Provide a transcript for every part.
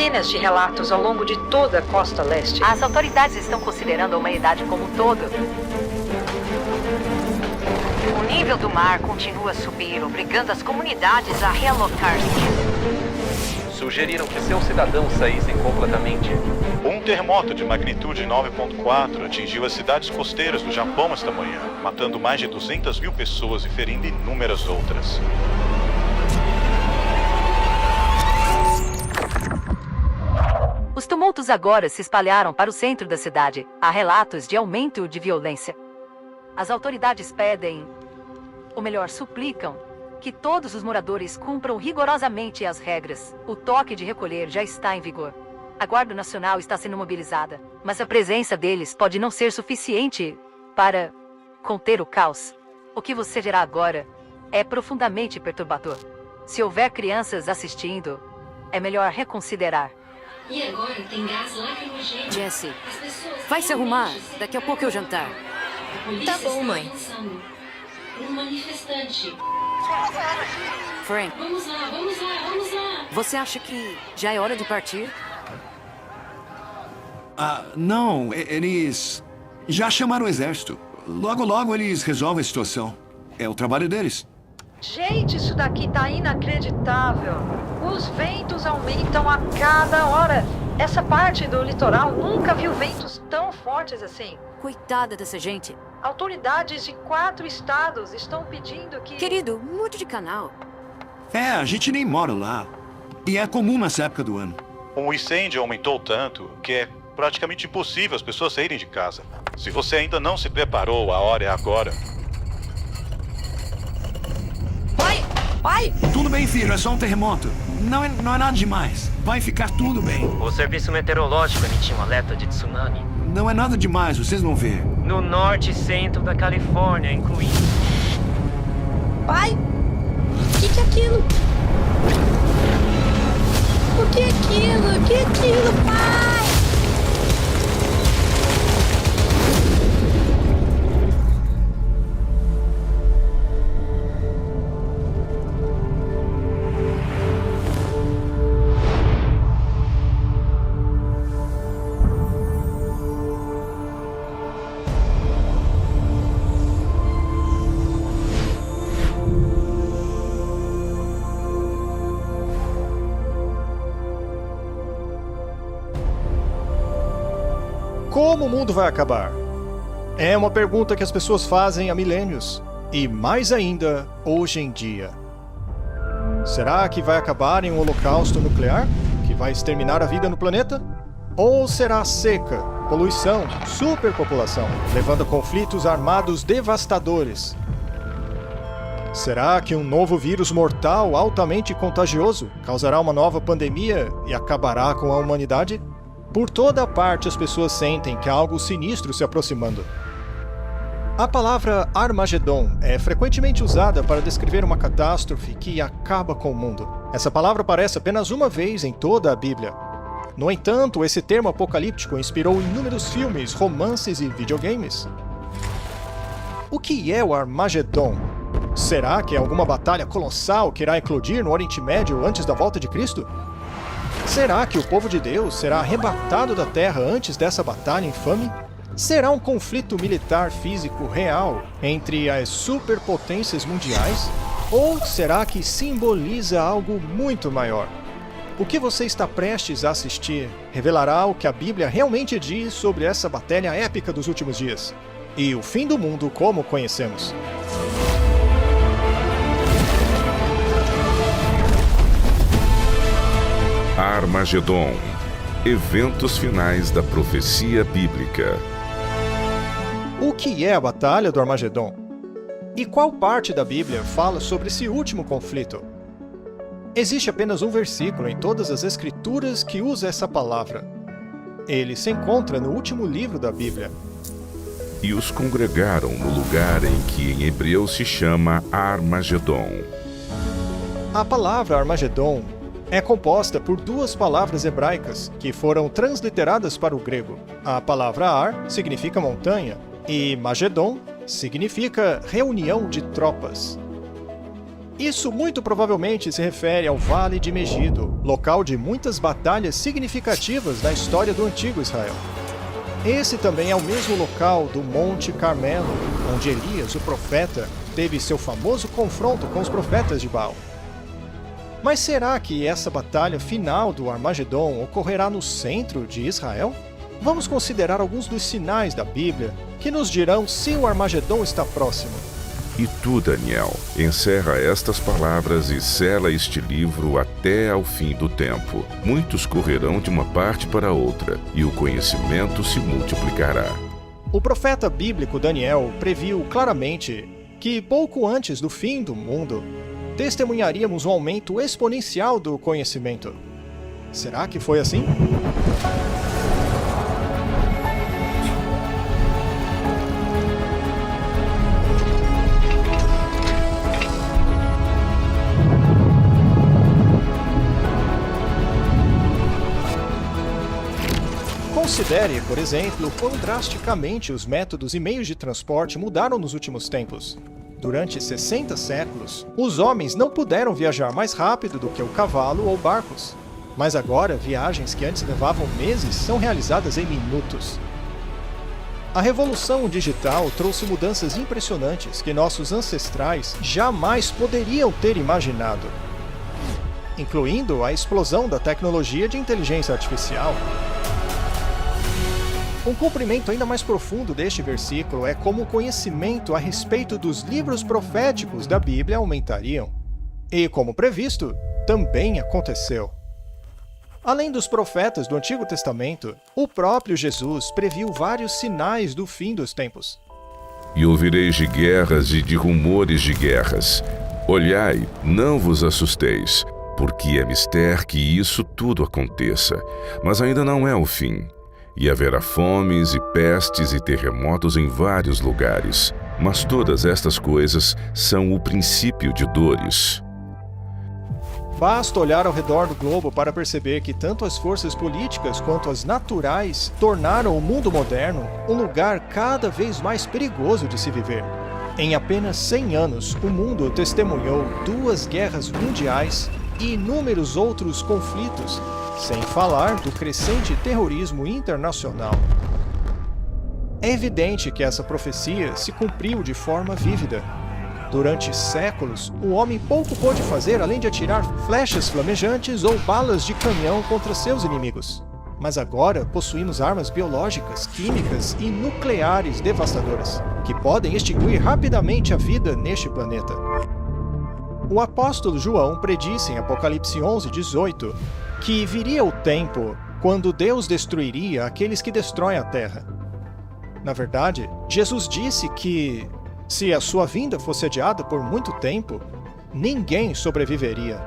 centenas de relatos ao longo de toda a costa leste. As autoridades estão considerando a humanidade como um todo. O nível do mar continua a subir, obrigando as comunidades a realocar-se. Sugeriram que seus cidadãos saíssem completamente. Um terremoto de magnitude 9.4 atingiu as cidades costeiras do Japão esta manhã, matando mais de 200 mil pessoas e ferindo inúmeras outras. Os tumultos agora se espalharam para o centro da cidade. Há relatos de aumento de violência. As autoridades pedem, ou melhor, suplicam, que todos os moradores cumpram rigorosamente as regras. O toque de recolher já está em vigor. A Guarda Nacional está sendo mobilizada, mas a presença deles pode não ser suficiente para conter o caos. O que você verá agora é profundamente perturbador. Se houver crianças assistindo, é melhor reconsiderar. E agora tem gás lacrimogêneo. Jesse, vai se arrumar. Daqui a pouco é o jantar. Tá bom, mãe. Um manifestante. Frank, Vamos lá, vamos lá, vamos lá. você acha que já é hora de partir? Não, eles já chamaram o exército. Logo, logo eles resolvem a situação. É o trabalho deles. Gente, isso daqui tá inacreditável. Os ventos aumentam a cada hora. Essa parte do litoral nunca viu ventos tão fortes assim. Coitada dessa gente. Autoridades de 4 estados estão pedindo que... Querido, mude de canal. A gente nem mora lá. E é comum nessa época do ano. O incêndio aumentou tanto que é praticamente impossível as pessoas saírem de casa. Se você ainda não se preparou, a hora é agora. Pai! Tudo bem, filho, é só um terremoto. Não é nada demais. Vai ficar tudo bem. O serviço meteorológico emitiu um alerta de tsunami. Não é nada demais, vocês vão ver. No norte e centro da Califórnia, incluindo... Pai? O que é aquilo? O que é aquilo? O que é aquilo, pai? Como o mundo vai acabar? É uma pergunta que as pessoas fazem há milênios, e mais ainda hoje em dia. Será que vai acabar em um holocausto nuclear, que vai exterminar a vida no planeta? Ou será seca, poluição, superpopulação, levando a conflitos armados devastadores? Será que um novo vírus mortal altamente contagioso causará uma nova pandemia e acabará com a humanidade? Por toda parte as pessoas sentem que há algo sinistro se aproximando. A palavra Armagedon é frequentemente usada para descrever uma catástrofe que acaba com o mundo. Essa palavra aparece apenas uma vez em toda a Bíblia. No entanto, esse termo apocalíptico inspirou inúmeros filmes, romances e videogames. O que é o Armagedon? Será que é alguma batalha colossal que irá eclodir no Oriente Médio antes da volta de Cristo? Será que o povo de Deus será arrebatado da terra antes dessa batalha infame? Será um conflito militar físico real entre as superpotências mundiais? Ou será que simboliza algo muito maior? O que você está prestes a assistir revelará o que a Bíblia realmente diz sobre essa batalha épica dos últimos dias e o fim do mundo como o conhecemos. Armagedon. Eventos finais da profecia bíblica. O que é a Batalha do Armagedon? E qual parte da Bíblia fala sobre esse último conflito? Existe apenas um versículo em todas as Escrituras que usa essa palavra. Ele se encontra no último livro da Bíblia. E os congregaram no lugar em que em hebreu se chama Armagedon. A palavra Armagedon é composta por duas palavras hebraicas que foram transliteradas para o grego. A palavra Ar significa montanha e Magedon significa reunião de tropas. Isso muito provavelmente se refere ao Vale de Megido, local de muitas batalhas significativas na história do antigo Israel. Esse também é o mesmo local do Monte Carmelo, onde Elias, o profeta, teve seu famoso confronto com os profetas de Baal. Mas será que essa batalha final do Armagedon ocorrerá no centro de Israel? Vamos considerar alguns dos sinais da Bíblia que nos dirão se o Armagedon está próximo. E tu, Daniel, encerra estas palavras e sela este livro até ao fim do tempo. Muitos correrão de uma parte para outra, e o conhecimento se multiplicará. O profeta bíblico Daniel previu claramente que pouco antes do fim do mundo, testemunharíamos um aumento exponencial do conhecimento. Será que foi assim? Considere, por exemplo, quão drasticamente os métodos e meios de transporte mudaram nos últimos tempos. Durante 60 séculos, os homens não puderam viajar mais rápido do que o cavalo ou barcos. Mas agora, viagens que antes levavam meses são realizadas em minutos. A revolução digital trouxe mudanças impressionantes que nossos ancestrais jamais poderiam ter imaginado, incluindo a explosão da tecnologia de inteligência artificial. Um cumprimento ainda mais profundo deste versículo é como o conhecimento a respeito dos livros proféticos da Bíblia aumentariam. E, como previsto, também aconteceu. Além dos profetas do Antigo Testamento, o próprio Jesus previu vários sinais do fim dos tempos. E ouvireis de guerras e de rumores de guerras. Olhai, não vos assusteis, porque é mister que isso tudo aconteça, mas ainda não é o fim. E haverá fomes e pestes e terremotos em vários lugares. Mas todas estas coisas são o princípio de dores. Basta olhar ao redor do globo para perceber que tanto as forças políticas quanto as naturais tornaram o mundo moderno um lugar cada vez mais perigoso de se viver. Em apenas 100 anos, o mundo testemunhou 2 guerras mundiais e inúmeros outros conflitos, sem falar do crescente terrorismo internacional. É evidente que essa profecia se cumpriu de forma vívida. Durante séculos, o homem pouco pôde fazer além de atirar flechas flamejantes ou balas de canhão contra seus inimigos. Mas agora possuímos armas biológicas, químicas e nucleares devastadoras, que podem extinguir rapidamente a vida neste planeta. O apóstolo João predisse em Apocalipse 11:18 que viria o tempo quando Deus destruiria aqueles que destroem a terra. Na verdade, Jesus disse que, se a sua vinda fosse adiada por muito tempo, ninguém sobreviveria.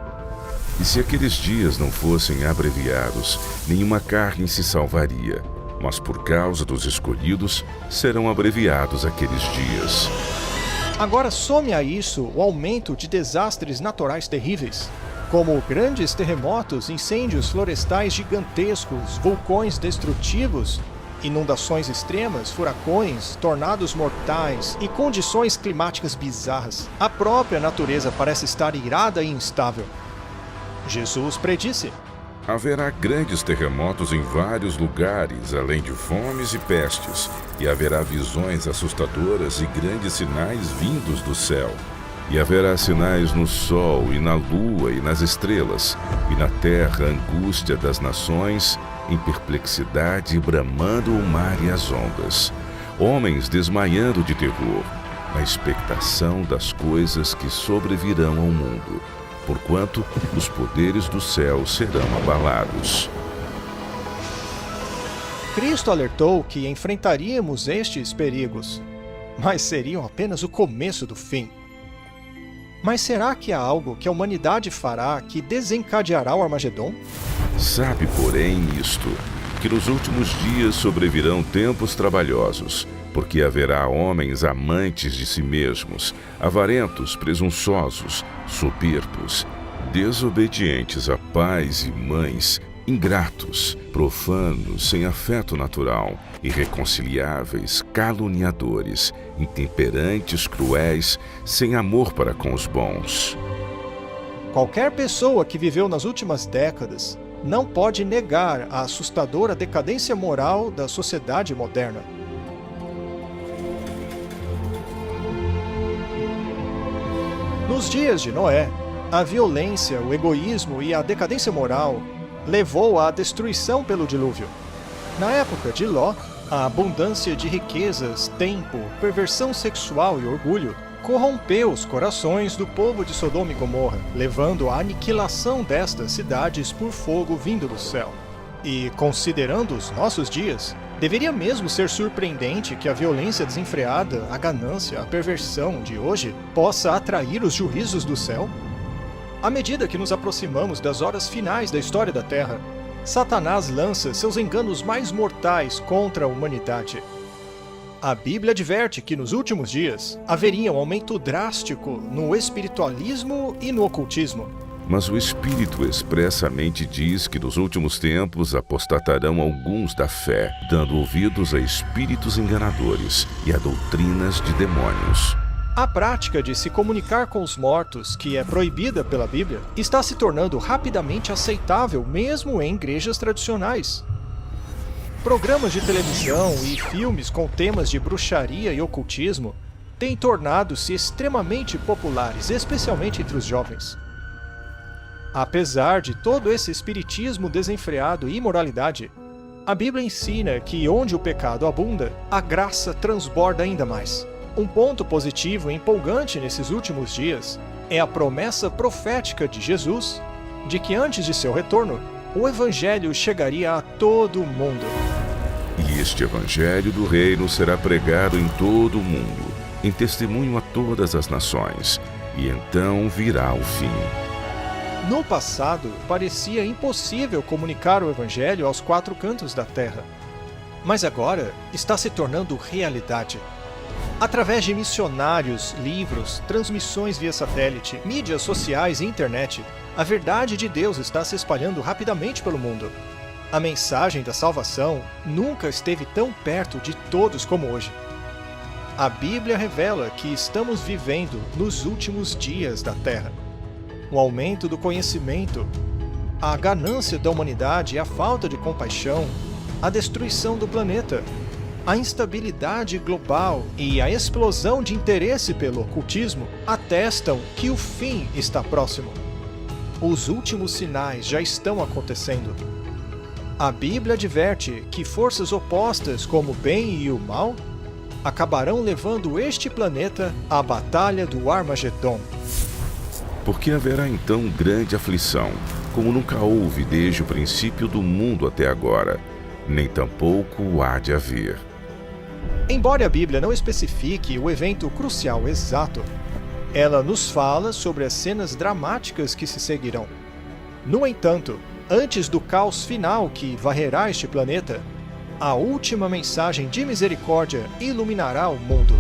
E se aqueles dias não fossem abreviados, nenhuma carne se salvaria. Mas por causa dos escolhidos, serão abreviados aqueles dias. Agora some a isso o aumento de desastres naturais terríveis, como grandes terremotos, incêndios florestais gigantescos, vulcões destrutivos, inundações extremas, furacões, tornados mortais e condições climáticas bizarras. A própria natureza parece estar irada e instável. Jesus predisse: haverá grandes terremotos em vários lugares, além de fomes e pestes, e haverá visões assustadoras e grandes sinais vindos do céu. E haverá sinais no sol, e na lua, e nas estrelas, e na terra angústia das nações, em perplexidade bramando o mar e as ondas. Homens desmaiando de terror, na expectação das coisas que sobrevirão ao mundo, porquanto os poderes do céu serão abalados. Cristo alertou que enfrentaríamos estes perigos, mas seriam apenas o começo do fim. Mas será que há algo que a humanidade fará que desencadeará o Armagedon? Sabe, porém, isto, que nos últimos dias sobrevirão tempos trabalhosos, porque haverá homens amantes de si mesmos, avarentos, presunçosos, soberbos, desobedientes a pais e mães, ingratos, profanos, sem afeto natural, irreconciliáveis, caluniadores, intemperantes, cruéis, sem amor para com os bons. Qualquer pessoa que viveu nas últimas décadas não pode negar a assustadora decadência moral da sociedade moderna. Nos dias de Noé, a violência, o egoísmo e a decadência moral levou à destruição pelo dilúvio. Na época de Ló, a abundância de riquezas, tempo, perversão sexual e orgulho corrompeu os corações do povo de Sodoma e Gomorra, levando à aniquilação destas cidades por fogo vindo do céu. E, considerando os nossos dias, deveria mesmo ser surpreendente que a violência desenfreada, a ganância, a perversão de hoje possa atrair os juízos do céu? À medida que nos aproximamos das horas finais da história da Terra, Satanás lança seus enganos mais mortais contra a humanidade. A Bíblia adverte que nos últimos dias haveria um aumento drástico no espiritualismo e no ocultismo. Mas o Espírito expressamente diz que nos últimos tempos apostatarão alguns da fé, dando ouvidos a espíritos enganadores e a doutrinas de demônios. A prática de se comunicar com os mortos, que é proibida pela Bíblia, está se tornando rapidamente aceitável mesmo em igrejas tradicionais. Programas de televisão e filmes com temas de bruxaria e ocultismo têm tornado-se extremamente populares, especialmente entre os jovens. Apesar de todo esse espiritismo desenfreado e imoralidade, a Bíblia ensina que onde o pecado abunda, a graça transborda ainda mais. Um ponto positivo e empolgante nesses últimos dias é a promessa profética de Jesus de que antes de seu retorno, o Evangelho chegaria a todo o mundo. E este Evangelho do Reino será pregado em todo o mundo, em testemunho a todas as nações, e então virá o fim. No passado, parecia impossível comunicar o Evangelho aos quatro cantos da terra. Mas agora está se tornando realidade. Através de missionários, livros, transmissões via satélite, mídias sociais e internet, a verdade de Deus está se espalhando rapidamente pelo mundo. A mensagem da salvação nunca esteve tão perto de todos como hoje. A Bíblia revela que estamos vivendo nos últimos dias da Terra. O aumento do conhecimento, a ganância da humanidade e a falta de compaixão, a destruição do planeta, a instabilidade global e a explosão de interesse pelo ocultismo atestam que o fim está próximo. Os últimos sinais já estão acontecendo. A Bíblia adverte que forças opostas como o bem e o mal acabarão levando este planeta à batalha do Armagedon. Porque haverá então grande aflição, como nunca houve desde o princípio do mundo até agora, nem tampouco há de haver. Embora a Bíblia não especifique o evento crucial exato, ela nos fala sobre as cenas dramáticas que se seguirão. No entanto, antes do caos final que varrerá este planeta, a última mensagem de misericórdia iluminará o mundo.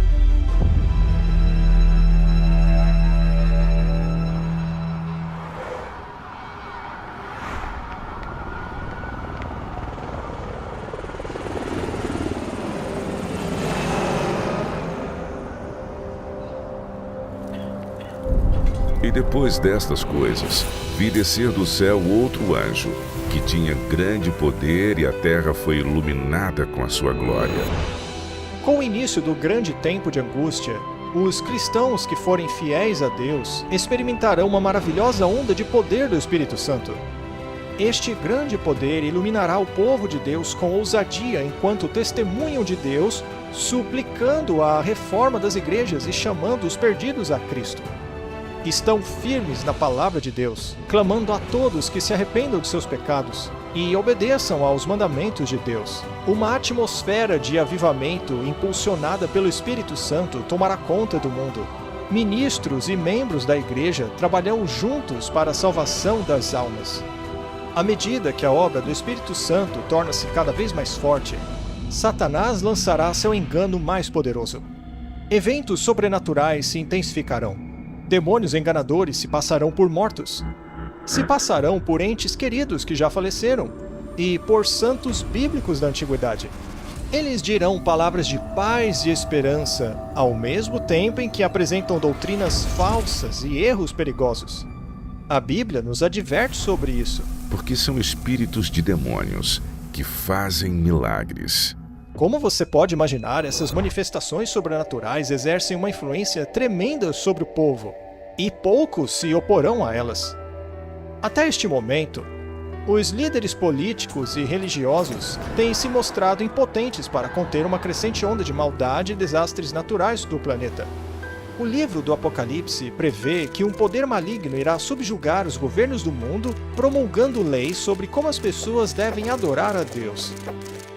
E depois destas coisas, vi descer do céu outro anjo, que tinha grande poder, e a terra foi iluminada com a sua glória. Com o início do grande tempo de angústia, os cristãos que forem fiéis a Deus experimentarão uma maravilhosa onda de poder do Espírito Santo. Este grande poder iluminará o povo de Deus com ousadia enquanto testemunham de Deus, suplicando a reforma das igrejas e chamando os perdidos a Cristo. Estão firmes na palavra de Deus, clamando a todos que se arrependam de seus pecados e obedeçam aos mandamentos de Deus. Uma atmosfera de avivamento impulsionada pelo Espírito Santo tomará conta do mundo. Ministros e membros da igreja trabalharão juntos para a salvação das almas. À medida que a obra do Espírito Santo torna-se cada vez mais forte, Satanás lançará seu engano mais poderoso. Eventos sobrenaturais se intensificarão. Demônios enganadores se passarão por mortos. Se passarão por entes queridos que já faleceram e por santos bíblicos da antiguidade. Eles dirão palavras de paz e esperança, ao mesmo tempo em que apresentam doutrinas falsas e erros perigosos. A Bíblia nos adverte sobre isso. Porque são espíritos de demônios que fazem milagres. Como você pode imaginar, essas manifestações sobrenaturais exercem uma influência tremenda sobre o povo, e poucos se oporão a elas. Até este momento, os líderes políticos e religiosos têm se mostrado impotentes para conter uma crescente onda de maldade e desastres naturais do planeta. O livro do Apocalipse prevê que um poder maligno irá subjugar os governos do mundo, promulgando leis sobre como as pessoas devem adorar a Deus.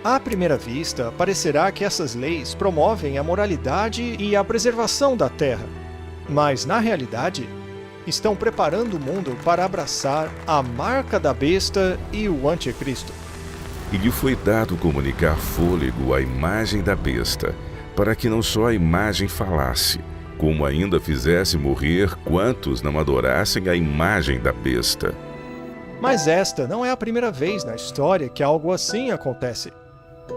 À primeira vista, parecerá que essas leis promovem a moralidade e a preservação da terra, mas, na realidade, estão preparando o mundo para abraçar a marca da besta e o anticristo. E lhe foi dado comunicar fôlego à imagem da besta, para que não só a imagem falasse, como ainda fizesse morrer quantos não adorassem a imagem da besta. Mas esta não é a primeira vez na história que algo assim acontece.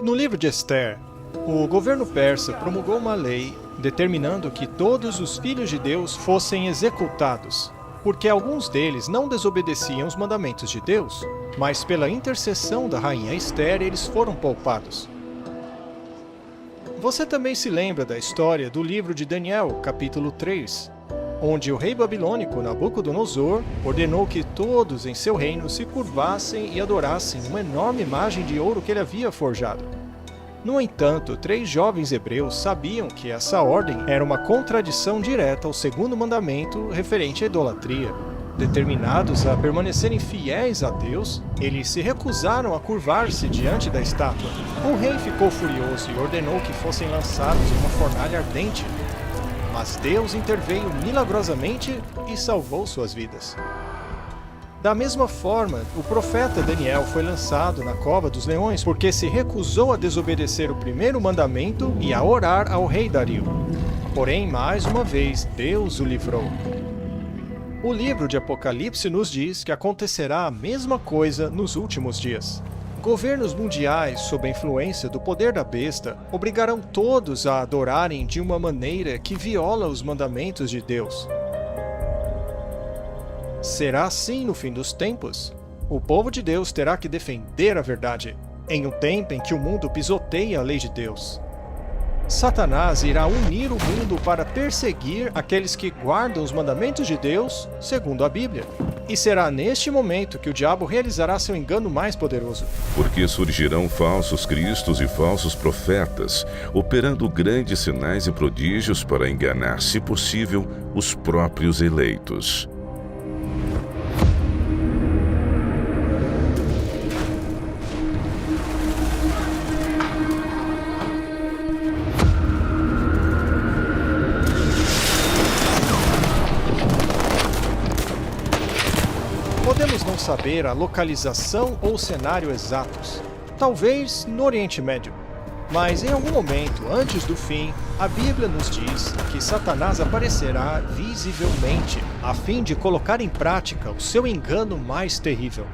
No livro de Esther, o governo persa promulgou uma lei determinando que todos os filhos de Deus fossem executados, porque alguns deles não desobedeciam os mandamentos de Deus, mas pela intercessão da rainha Esther eles foram poupados. Você também se lembra da história do livro de Daniel, capítulo 3, onde o rei babilônico Nabucodonosor ordenou que todos em seu reino se curvassem e adorassem uma enorme imagem de ouro que ele havia forjado. No entanto, 3 jovens hebreus sabiam que essa ordem era uma contradição direta ao segundo mandamento referente à idolatria. Determinados a permanecerem fiéis a Deus, eles se recusaram a curvar-se diante da estátua. O rei ficou furioso e ordenou que fossem lançados em uma fornalha ardente. Mas Deus interveio milagrosamente e salvou suas vidas. Da mesma forma, o profeta Daniel foi lançado na cova dos leões porque se recusou a desobedecer o primeiro mandamento e a orar ao rei Dario. Porém, mais uma vez, Deus o livrou. O livro de Apocalipse nos diz que acontecerá a mesma coisa nos últimos dias. Governos mundiais, sob a influência do poder da besta, obrigarão todos a adorarem de uma maneira que viola os mandamentos de Deus. Será assim no fim dos tempos? O povo de Deus terá que defender a verdade, em um tempo em que o mundo pisoteia a lei de Deus. Satanás irá unir o mundo para perseguir aqueles que guardam os mandamentos de Deus, segundo a Bíblia. E será neste momento que o diabo realizará seu engano mais poderoso. Porque surgirão falsos cristos e falsos profetas, operando grandes sinais e prodígios para enganar, se possível, os próprios eleitos. Podemos não saber a localização ou cenário exatos, talvez no Oriente Médio. Mas em algum momento, antes do fim, a Bíblia nos diz que Satanás aparecerá visivelmente, a fim de colocar em prática o seu engano mais terrível.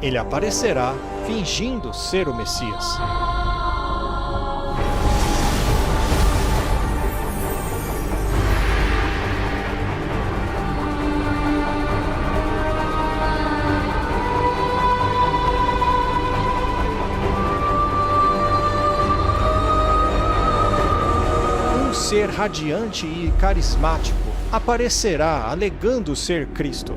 Ele aparecerá fingindo ser o Messias. Ser radiante e carismático aparecerá alegando ser Cristo.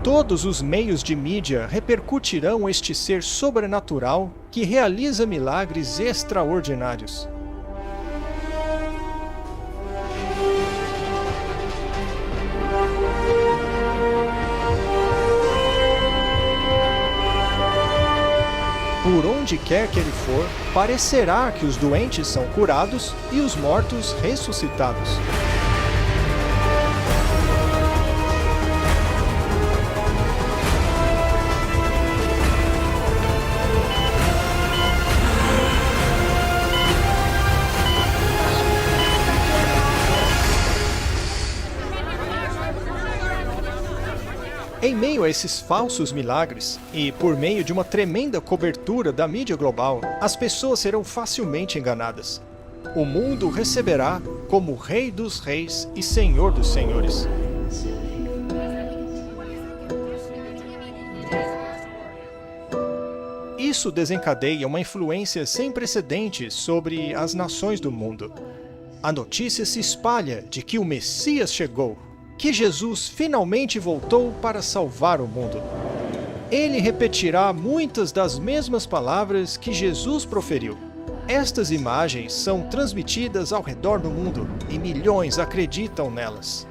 Todos os meios de mídia repercutirão este ser sobrenatural que realiza milagres extraordinários. Por onde quer que ele for, parecerá que os doentes são curados e os mortos ressuscitados. Em meio a esses falsos milagres, e por meio de uma tremenda cobertura da mídia global, as pessoas serão facilmente enganadas. O mundo receberá como Rei dos Reis e Senhor dos Senhores. Isso desencadeia uma influência sem precedentes sobre as nações do mundo. A notícia se espalha de que o Messias chegou, que Jesus finalmente voltou para salvar o mundo. Ele repetirá muitas das mesmas palavras que Jesus proferiu. Estas imagens são transmitidas ao redor do mundo e milhões acreditam nelas.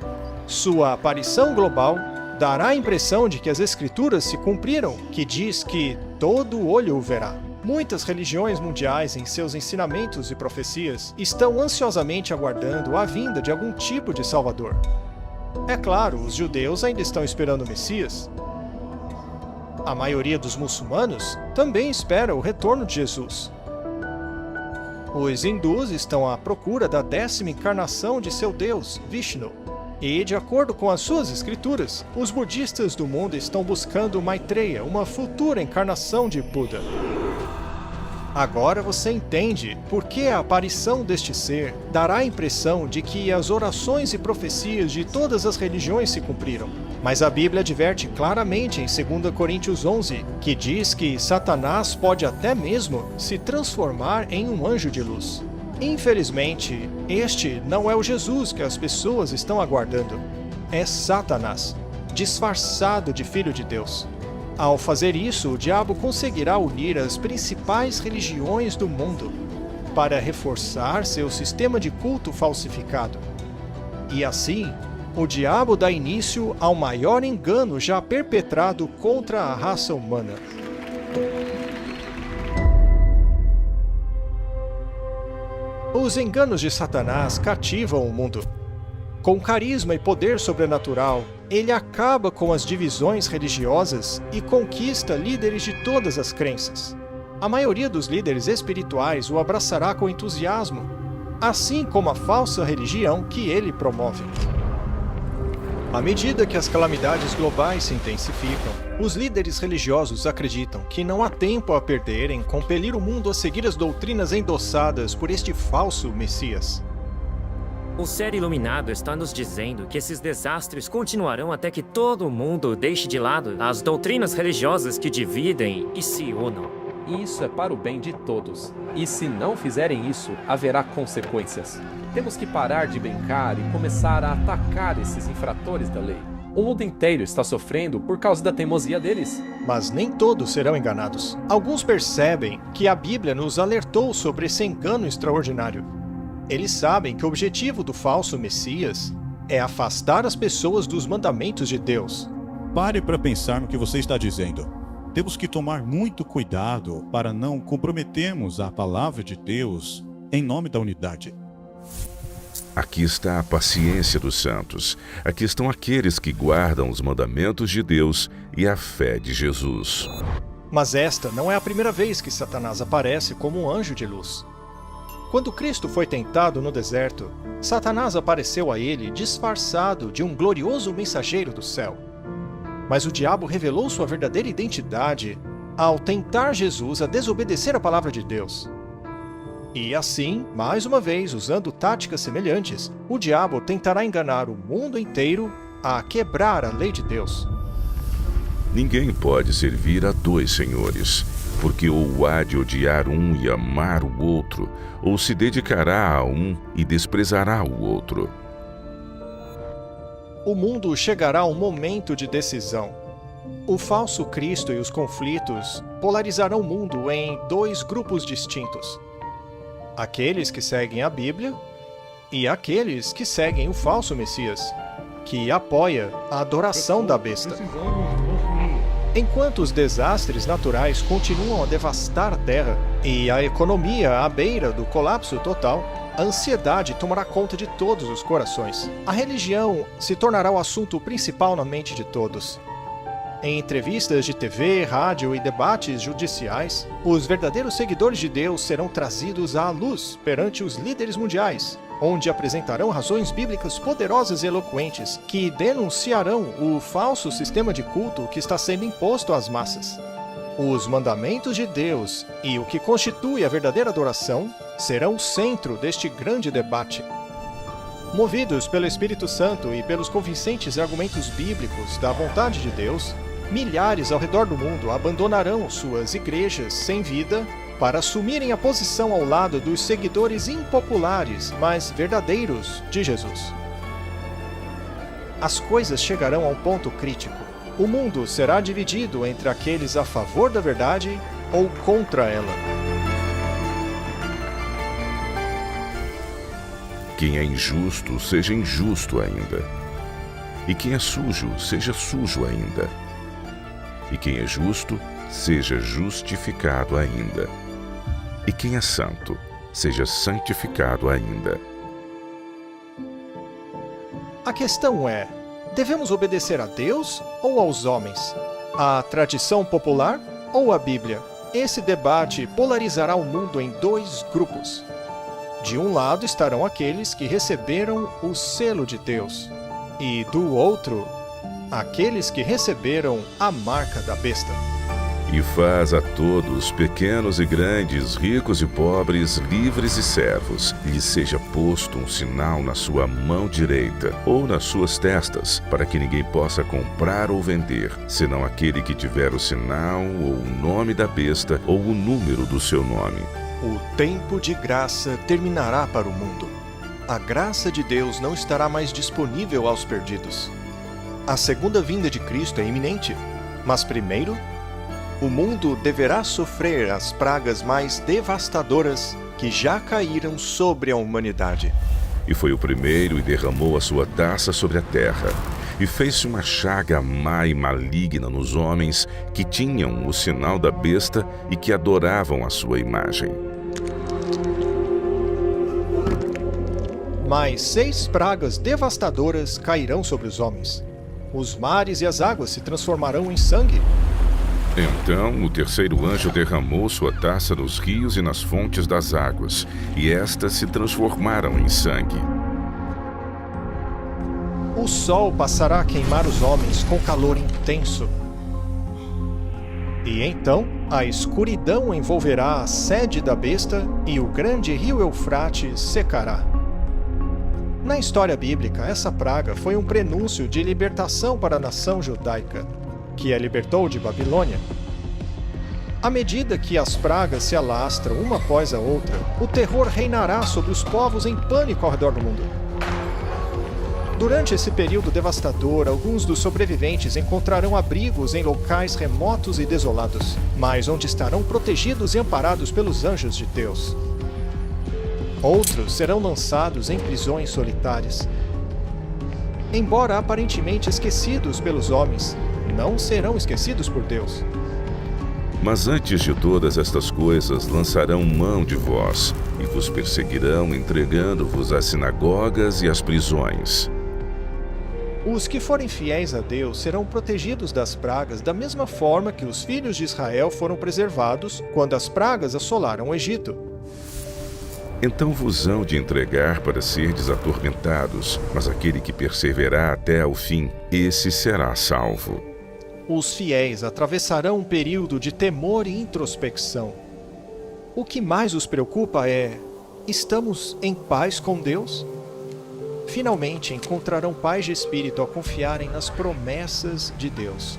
Sua aparição global dará a impressão de que as Escrituras se cumpriram, que diz que todo olho o verá. Muitas religiões mundiais, em seus ensinamentos e profecias, estão ansiosamente aguardando a vinda de algum tipo de Salvador. É claro, os judeus ainda estão esperando o Messias. A maioria dos muçulmanos também espera o retorno de Jesus. Os hindus estão à procura da 10ª encarnação de seu deus, Vishnu. E, de acordo com as suas escrituras, os budistas do mundo estão buscando Maitreya, uma futura encarnação de Buda. Agora você entende por que a aparição deste ser dará a impressão de que as orações e profecias de todas as religiões se cumpriram. Mas a Bíblia adverte claramente em 2 Coríntios 11, que diz que Satanás pode até mesmo se transformar em um anjo de luz. Infelizmente, este não é o Jesus que as pessoas estão aguardando. É Satanás, disfarçado de Filho de Deus. Ao fazer isso, o diabo conseguirá unir as principais religiões do mundo para reforçar seu sistema de culto falsificado. E assim, o diabo dá início ao maior engano já perpetrado contra a raça humana. Os enganos de Satanás cativam o mundo. Com carisma e poder sobrenatural, ele acaba com as divisões religiosas e conquista líderes de todas as crenças. A maioria dos líderes espirituais o abraçará com entusiasmo, assim como a falsa religião que ele promove. À medida que as calamidades globais se intensificam, os líderes religiosos acreditam que não há tempo a perder em compelir o mundo a seguir as doutrinas endossadas por este falso Messias. O ser iluminado está nos dizendo que esses desastres continuarão até que todo mundo deixe de lado as doutrinas religiosas que dividem e se unam. Isso é para o bem de todos. E se não fizerem isso, haverá consequências. Temos que parar de brincar e começar a atacar esses infratores da lei. O mundo inteiro está sofrendo por causa da teimosia deles. Mas nem todos serão enganados. Alguns percebem que a Bíblia nos alertou sobre esse engano extraordinário. Eles sabem que o objetivo do falso Messias é afastar as pessoas dos mandamentos de Deus. Pare para pensar no que você está dizendo. Temos que tomar muito cuidado para não comprometermos a palavra de Deus em nome da unidade. Aqui está a paciência dos santos. Aqui estão aqueles que guardam os mandamentos de Deus e a fé de Jesus. Mas esta não é a primeira vez que Satanás aparece como um anjo de luz. Quando Cristo foi tentado no deserto, Satanás apareceu a ele disfarçado de um glorioso mensageiro do céu. Mas o diabo revelou sua verdadeira identidade ao tentar Jesus a desobedecer a palavra de Deus. E assim, mais uma vez, usando táticas semelhantes, o diabo tentará enganar o mundo inteiro a quebrar a lei de Deus. Ninguém pode servir a dois senhores, porque ou há de odiar um e amar o outro, ou se dedicará a um e desprezará o outro. O mundo chegará a um momento de decisão. O falso Cristo e os conflitos polarizarão o mundo em dois grupos distintos. Aqueles que seguem a Bíblia e aqueles que seguem o falso Messias, que apoia a adoração da besta. Enquanto os desastres naturais continuam a devastar a Terra e a economia à beira do colapso total, a ansiedade tomará conta de todos os corações. A religião se tornará o assunto principal na mente de todos. Em entrevistas de TV, rádio e debates judiciais, os verdadeiros seguidores de Deus serão trazidos à luz perante os líderes mundiais, onde apresentarão razões bíblicas poderosas e eloquentes que denunciarão o falso sistema de culto que está sendo imposto às massas. Os mandamentos de Deus e o que constitui a verdadeira adoração serão o centro deste grande debate. Movidos pelo Espírito Santo e pelos convincentes argumentos bíblicos da vontade de Deus, milhares ao redor do mundo abandonarão suas igrejas sem vida para assumirem a posição ao lado dos seguidores impopulares, mas verdadeiros de Jesus. As coisas chegarão a um ponto crítico. O mundo será dividido entre aqueles a favor da verdade ou contra ela. Quem é injusto, seja injusto ainda. E quem é sujo, seja sujo ainda. E quem é justo, seja justificado ainda. E quem é santo, seja santificado ainda. A questão é, devemos obedecer a Deus ou aos homens? A tradição popular ou a Bíblia? Esse debate polarizará o mundo em dois grupos. De um lado estarão aqueles que receberam o selo de Deus, e do outro, aqueles que receberam a marca da besta. E faz a todos, pequenos e grandes, ricos e pobres, livres e servos, lhes seja posto um sinal na sua mão direita ou nas suas testas, para que ninguém possa comprar ou vender, senão aquele que tiver o sinal ou o nome da besta ou o número do seu nome. O tempo de graça terminará para o mundo. A graça de Deus não estará mais disponível aos perdidos. A segunda vinda de Cristo é iminente, mas primeiro, o mundo deverá sofrer as pragas mais devastadoras que já caíram sobre a humanidade. E foi o primeiro e derramou a sua taça sobre a terra, e fez-se uma chaga má e maligna nos homens que tinham o sinal da besta e que adoravam a sua imagem. Mais 6 pragas devastadoras cairão sobre os homens. Os mares e as águas se transformarão em sangue. Então o terceiro anjo derramou sua taça nos rios e nas fontes das águas, e estas se transformaram em sangue. O sol passará a queimar os homens com calor intenso. E então a escuridão envolverá a sede da besta e o grande rio Eufrates secará. Na história bíblica, essa praga foi um prenúncio de libertação para a nação judaica, que a libertou de Babilônia. À medida que as pragas se alastram uma após a outra, o terror reinará sobre os povos em pânico ao redor do mundo. Durante esse período devastador, alguns dos sobreviventes encontrarão abrigos em locais remotos e desolados, mas onde estarão protegidos e amparados pelos anjos de Deus. Outros serão lançados em prisões solitárias. Embora aparentemente esquecidos pelos homens, não serão esquecidos por Deus. Mas antes de todas estas coisas, lançarão mão de vós, e vos perseguirão, entregando-vos às sinagogas e às prisões. Os que forem fiéis a Deus serão protegidos das pragas da mesma forma que os filhos de Israel foram preservados quando as pragas assolaram o Egito. Então vos hão de entregar para serdes atormentados, mas aquele que perseverar até ao fim, esse será salvo. Os fiéis atravessarão um período de temor e introspecção. O que mais os preocupa é: estamos em paz com Deus? Finalmente encontrarão paz de espírito ao confiarem nas promessas de Deus.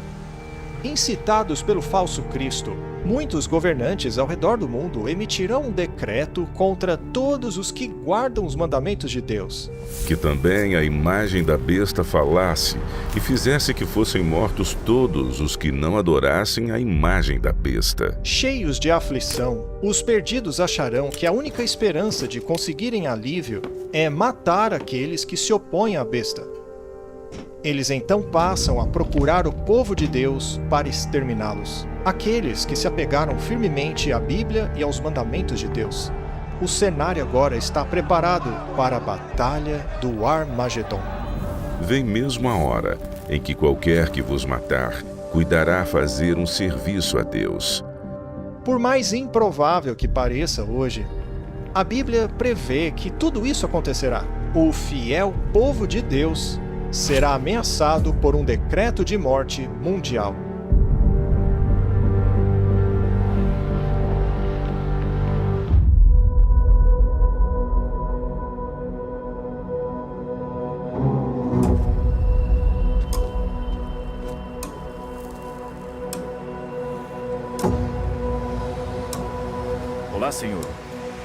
Incitados pelo falso Cristo, muitos governantes ao redor do mundo emitirão um decreto contra todos os que guardam os mandamentos de Deus. Que também a imagem da besta falasse e fizesse que fossem mortos todos os que não adorassem a imagem da besta. Cheios de aflição, os perdidos acharão que a única esperança de conseguirem alívio é matar aqueles que se opõem à besta. Eles então passam a procurar o povo de Deus para exterminá-los, aqueles que se apegaram firmemente à Bíblia e aos mandamentos de Deus. O cenário agora está preparado para a batalha do Armagedon. Vem mesmo a hora em que qualquer que vos matar cuidará fazer um serviço a Deus. Por mais improvável que pareça hoje, a Bíblia prevê que tudo isso acontecerá. O fiel povo de Deus será ameaçado por um decreto de morte mundial. Olá, senhor.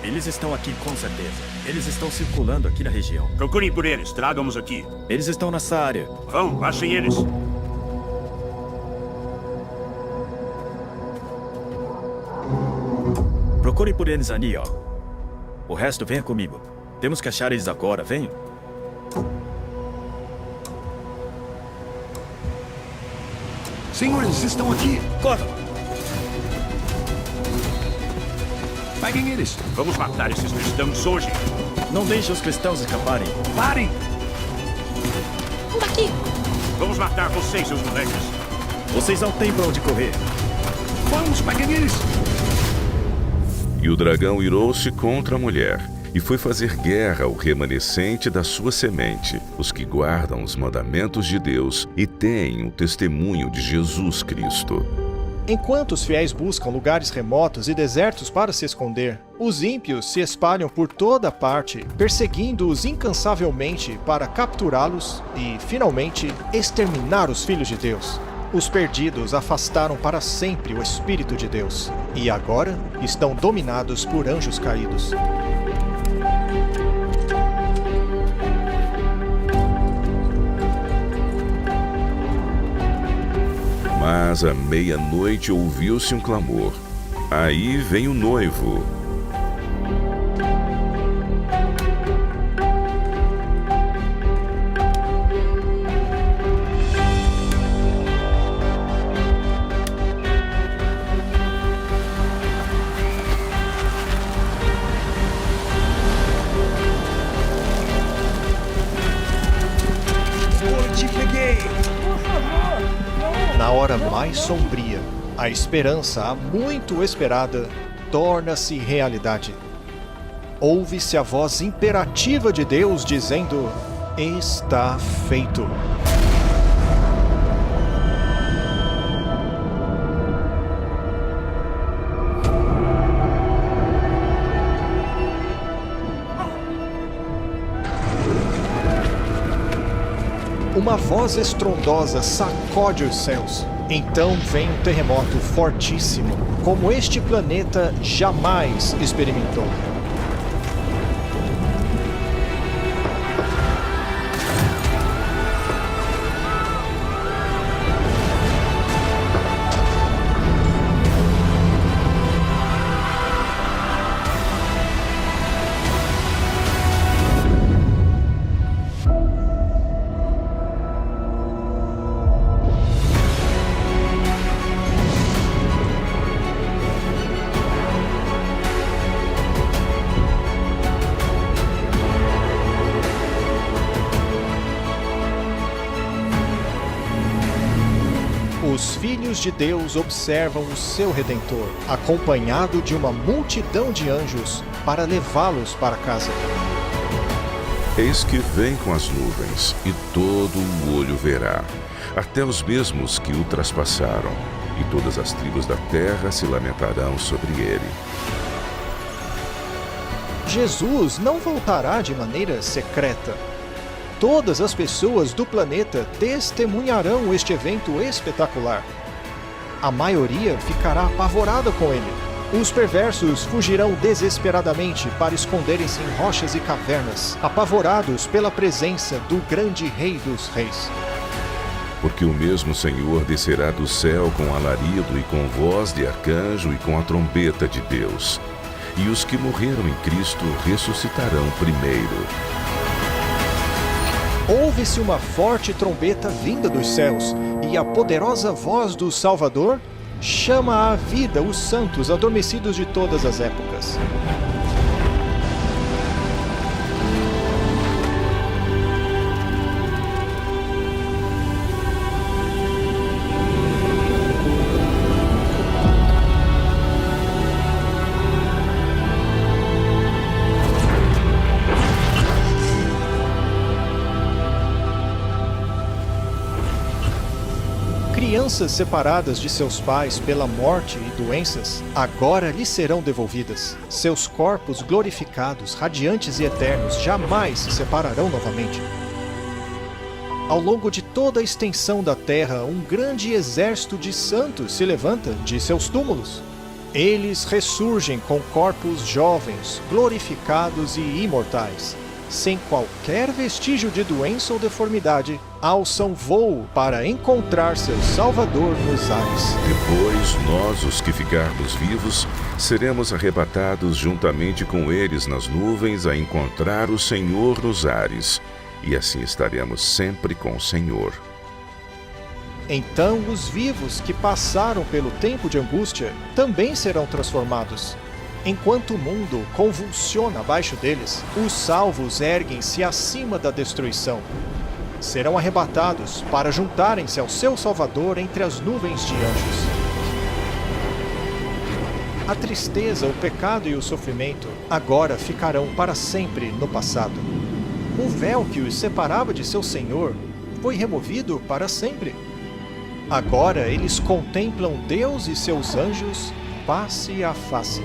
Eles estão aqui com certeza. Eles estão circulando aqui na região. Procurem por eles, tragam-os aqui. Eles estão nessa área. Vão, achem eles. Procurem por eles ali, ó. O resto venha comigo. Temos que achar eles agora, venham. Senhor, eles estão aqui. Corram! Peguem eles. Vamos matar esses cristãos hoje. Não deixe os cristãos escaparem. Parem! Daqui! Vamos matar vocês, seus moleques. Vocês não têm pra onde correr. Vamos, peguem eles. E o dragão irou-se contra a mulher, e foi fazer guerra ao remanescente da sua semente, os que guardam os mandamentos de Deus e têm o testemunho de Jesus Cristo. Enquanto os fiéis buscam lugares remotos e desertos para se esconder, os ímpios se espalham por toda parte, perseguindo-os incansavelmente para capturá-los e, finalmente, exterminar os filhos de Deus. Os perdidos afastaram para sempre o Espírito de Deus, e agora estão dominados por anjos caídos. Mas à meia-noite ouviu-se um clamor. Aí vem o noivo. Na hora mais sombria, a esperança há muito esperada torna-se realidade. Ouve-se a voz imperativa de Deus dizendo: está feito. Uma voz estrondosa sacode os céus. Então vem um terremoto fortíssimo, como este planeta jamais experimentou. Os filhos de Deus observam o seu Redentor, acompanhado de uma multidão de anjos, para levá-los para casa. Eis que vem com as nuvens, e todo o olho verá, até os mesmos que o traspassaram, e todas as tribos da terra se lamentarão sobre ele. Jesus não voltará de maneira secreta. Todas as pessoas do planeta testemunharão este evento espetacular. A maioria ficará apavorada com ele. Os perversos fugirão desesperadamente para esconderem-se em rochas e cavernas, apavorados pela presença do grande Rei dos Reis. Porque o mesmo Senhor descerá do céu com alarido e com voz de arcanjo e com a trombeta de Deus. E os que morreram em Cristo ressuscitarão primeiro. Ouve-se uma forte trombeta vinda dos céus, e a poderosa voz do Salvador chama à vida os santos adormecidos de todas as épocas. Crianças separadas de seus pais pela morte e doenças, agora lhes serão devolvidas. Seus corpos glorificados, radiantes e eternos, jamais se separarão novamente. Ao longo de toda a extensão da terra, um grande exército de santos se levanta de seus túmulos. Eles ressurgem com corpos jovens, glorificados e imortais. Sem qualquer vestígio de doença ou deformidade, alçam voo para encontrar seu Salvador nos ares. Depois, nós, os que ficarmos vivos, seremos arrebatados juntamente com eles nas nuvens a encontrar o Senhor nos ares, e assim estaremos sempre com o Senhor. Então os vivos que passaram pelo tempo de angústia também serão transformados. Enquanto o mundo convulsiona abaixo deles, os salvos erguem-se acima da destruição. Serão arrebatados para juntarem-se ao seu Salvador entre as nuvens de anjos. A tristeza, o pecado e o sofrimento agora ficarão para sempre no passado. O véu que os separava de seu Senhor foi removido para sempre. Agora eles contemplam Deus e seus anjos face a face.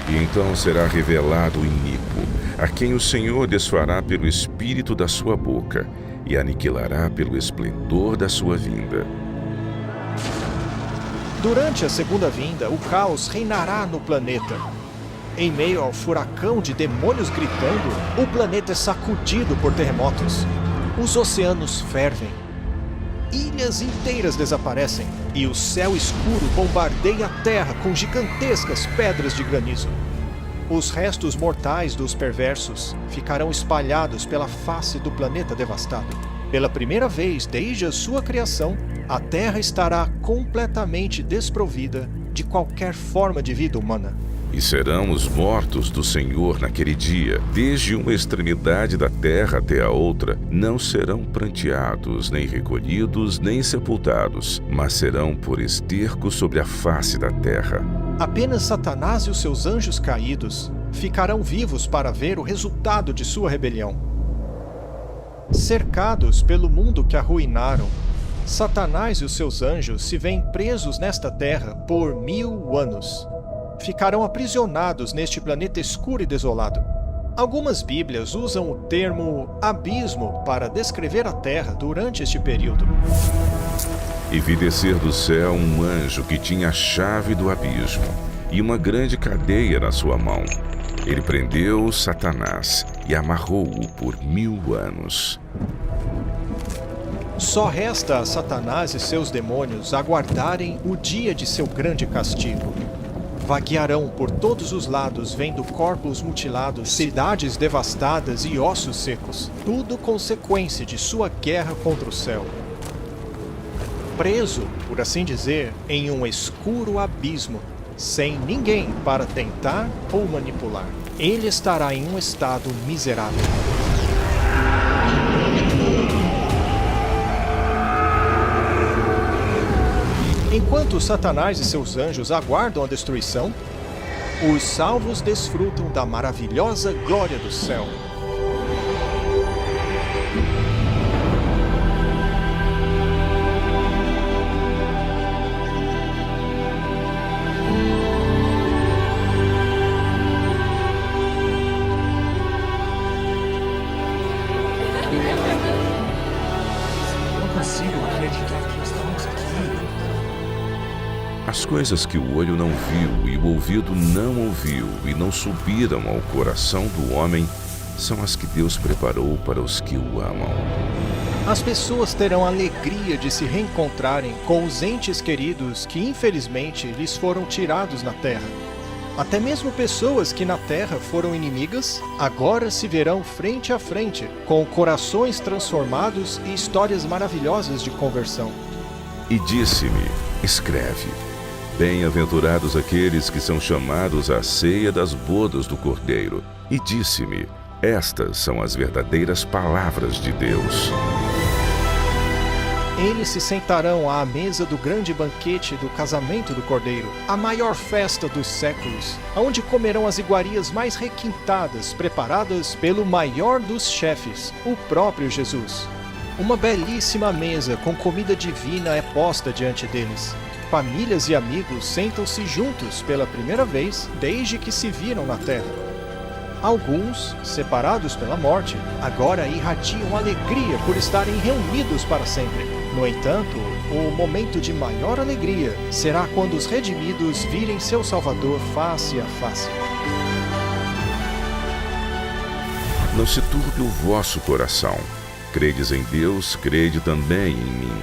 E então será revelado o iníquo, a quem o Senhor desfará pelo espírito da sua boca e aniquilará pelo esplendor da sua vinda. Durante a segunda vinda, o caos reinará no planeta. Em meio ao furacão de demônios gritando, o planeta é sacudido por terremotos. Os oceanos fervem. Ilhas inteiras desaparecem e o céu escuro bombardeia a terra com gigantescas pedras de granizo. Os restos mortais dos perversos ficarão espalhados pela face do planeta devastado. Pela primeira vez desde a sua criação, a terra estará completamente desprovida de qualquer forma de vida humana. E serão os mortos do Senhor naquele dia, desde uma extremidade da terra até a outra, não serão pranteados, nem recolhidos, nem sepultados, mas serão por esterco sobre a face da terra. Apenas Satanás e os seus anjos caídos ficarão vivos para ver o resultado de sua rebelião. Cercados pelo mundo que arruinaram, Satanás e os seus anjos se veem presos nesta terra por 1000 anos. Ficarão aprisionados neste planeta escuro e desolado. Algumas Bíblias usam o termo abismo para descrever a Terra durante este período. E vi descer do céu um anjo que tinha a chave do abismo e uma grande cadeia na sua mão. Ele prendeu Satanás e amarrou-o por 1000 anos. Só resta a Satanás e seus demônios aguardarem o dia de seu grande castigo. Vaguearão por todos os lados, vendo corpos mutilados, cidades devastadas e ossos secos, tudo consequência de sua guerra contra o céu. Preso, por assim dizer, em um escuro abismo, sem ninguém para tentar ou manipular, ele estará em um estado miserável. Enquanto Satanás e seus anjos aguardam a destruição, os salvos desfrutam da maravilhosa glória do céu. Não consigo acreditar que estamos aqui. As coisas que o olho não viu e o ouvido não ouviu e não subiram ao coração do homem são as que Deus preparou para os que o amam. As pessoas terão a alegria de se reencontrarem com os entes queridos que infelizmente lhes foram tirados na terra. Até mesmo pessoas que na terra foram inimigas, agora se verão frente a frente, com corações transformados e histórias maravilhosas de conversão. E disse-me, escreve, bem-aventurados aqueles que são chamados à ceia das bodas do Cordeiro. E disse-me, estas são as verdadeiras palavras de Deus. Eles se sentarão à mesa do grande banquete do casamento do Cordeiro, a maior festa dos séculos, onde comerão as iguarias mais requintadas, preparadas pelo maior dos chefes, o próprio Jesus. Uma belíssima mesa com comida divina é posta diante deles. Famílias e amigos sentam-se juntos pela primeira vez desde que se viram na terra. Alguns, separados pela morte, agora irradiam alegria por estarem reunidos para sempre. No entanto, o momento de maior alegria será quando os redimidos virem seu Salvador face a face. Não se turbe o vosso coração. Credes em Deus, crede também em mim.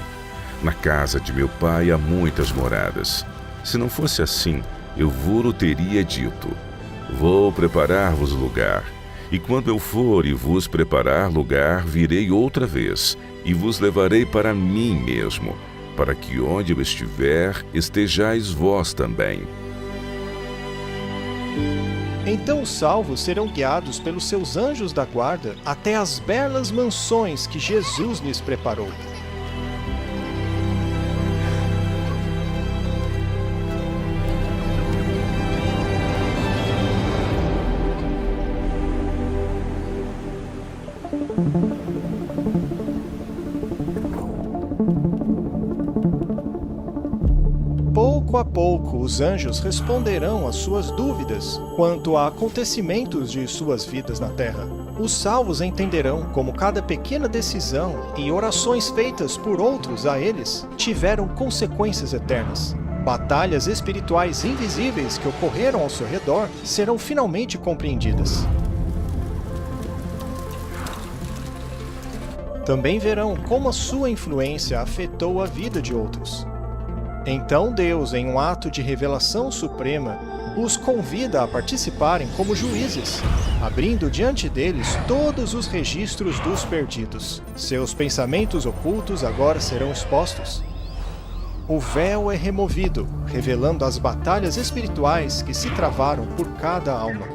Na casa de meu pai há muitas moradas. Se não fosse assim, eu vos teria dito: vou preparar-vos lugar. E quando eu for e vos preparar lugar, virei outra vez, e vos levarei para mim mesmo, para que onde eu estiver, estejais vós também. Então os salvos serão guiados pelos seus anjos da guarda até as belas mansões que Jesus lhes preparou. Pouco a pouco, os anjos responderão às suas dúvidas quanto a acontecimentos de suas vidas na Terra. Os salvos entenderão como cada pequena decisão e orações feitas por outros a eles tiveram consequências eternas. Batalhas espirituais invisíveis que ocorreram ao seu redor serão finalmente compreendidas. Também verão como a sua influência afetou a vida de outros. Então Deus, em um ato de revelação suprema, os convida a participarem como juízes, abrindo diante deles todos os registros dos perdidos. Seus pensamentos ocultos agora serão expostos. O véu é removido, revelando as batalhas espirituais que se travaram por cada alma.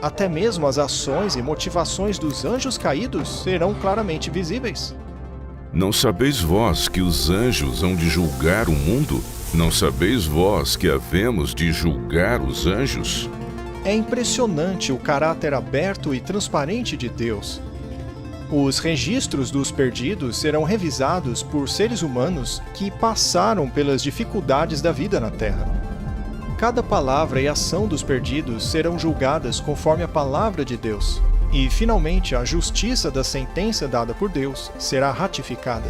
Até mesmo as ações e motivações dos anjos caídos serão claramente visíveis. Não sabeis vós que os anjos hão de julgar o mundo? Não sabeis vós que havemos de julgar os anjos? É impressionante o caráter aberto e transparente de Deus. Os registros dos perdidos serão revisados por seres humanos que passaram pelas dificuldades da vida na Terra. Cada palavra e ação dos perdidos serão julgadas conforme a palavra de Deus. E, finalmente, a justiça da sentença dada por Deus será ratificada.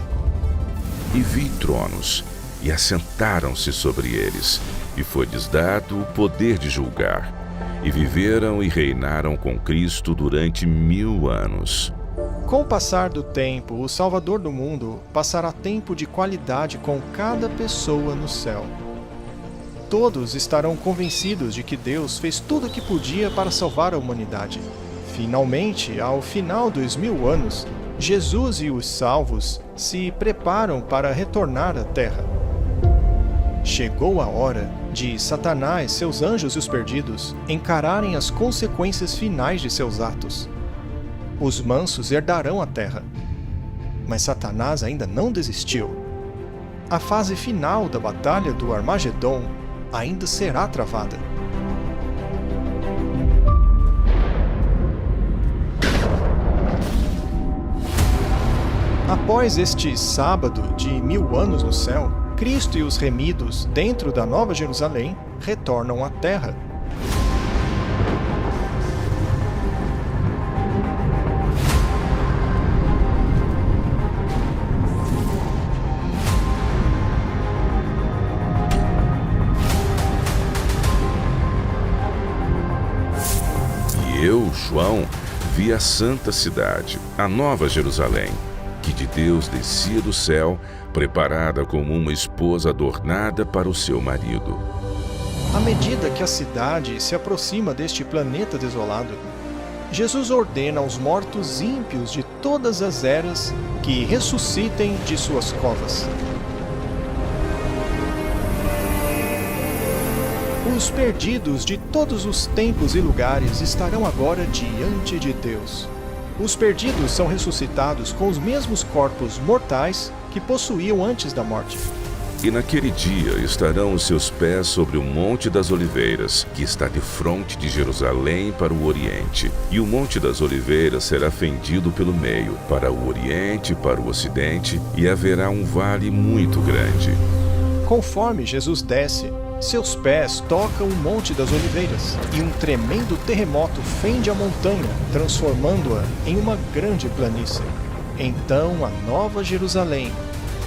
E vi tronos, e assentaram-se sobre eles, e foi-lhes dado o poder de julgar. E viveram e reinaram com Cristo durante 1000 anos. Com o passar do tempo, o Salvador do mundo passará tempo de qualidade com cada pessoa no céu. Todos estarão convencidos de que Deus fez tudo o que podia para salvar a humanidade. Finalmente, ao final dos 1000 anos, Jesus e os salvos se preparam para retornar à Terra. Chegou a hora de Satanás, seus anjos e os perdidos encararem as consequências finais de seus atos. Os mansos herdarão a Terra. Mas Satanás ainda não desistiu. A fase final da Batalha do Armagedon ainda será travada. Após este sábado de 1000 anos no céu, Cristo e os remidos dentro da Nova Jerusalém retornam à Terra. E eu, João, vi a santa cidade, a Nova Jerusalém, que de Deus descia do céu, preparada como uma esposa adornada para o seu marido. À medida que a cidade se aproxima deste planeta desolado, Jesus ordena aos mortos ímpios de todas as eras que ressuscitem de suas covas. Os perdidos de todos os tempos e lugares estarão agora diante de Deus. Os perdidos são ressuscitados com os mesmos corpos mortais que possuíam antes da morte. E naquele dia estarão os seus pés sobre o Monte das Oliveiras, que está de fronte de Jerusalém para o Oriente. E o Monte das Oliveiras será fendido pelo meio, para o Oriente e para o Ocidente, e haverá um vale muito grande. Conforme Jesus desce, Seus pés tocam o Monte das Oliveiras, e um tremendo terremoto fende a montanha, transformando-a em uma grande planície. Então a Nova Jerusalém,